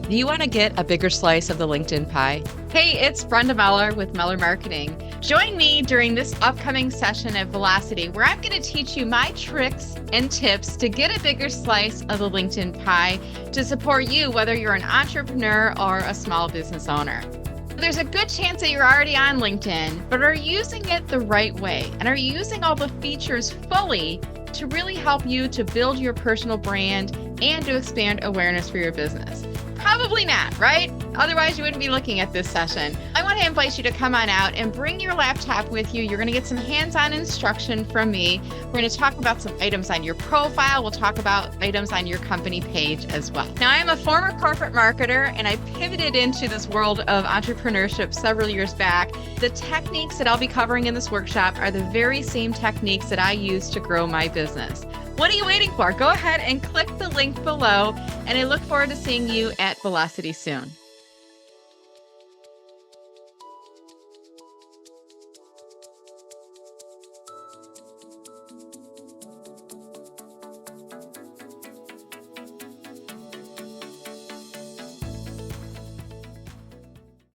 Do you want to get a bigger slice of the LinkedIn pie? Hey, it's Brenda Meller with Meller Marketing. Join me during this upcoming session at Velocity, where I'm going to teach you my tricks and tips to get a bigger slice of the LinkedIn pie to support you, whether you're an entrepreneur or a small business owner. There's a good chance that you're already on LinkedIn, but are you using it the right way? And are you using all the features fully to really help you to build your personal brand and to expand awareness for your business? Probably not, right? Otherwise, you wouldn't be looking at this session. I want to invite you to come on out and bring your laptop with you. You're going to get some hands-on instruction from me. We're going to talk about some items on your profile. We'll talk about items on your company page as well. Now, I am a former corporate marketer, and I pivoted into this world of entrepreneurship several years back. The techniques that I'll be covering in this workshop are the very same techniques that I use to grow my business. What are you waiting for? Go ahead and click the link below, and I look forward to seeing you at Velocity soon.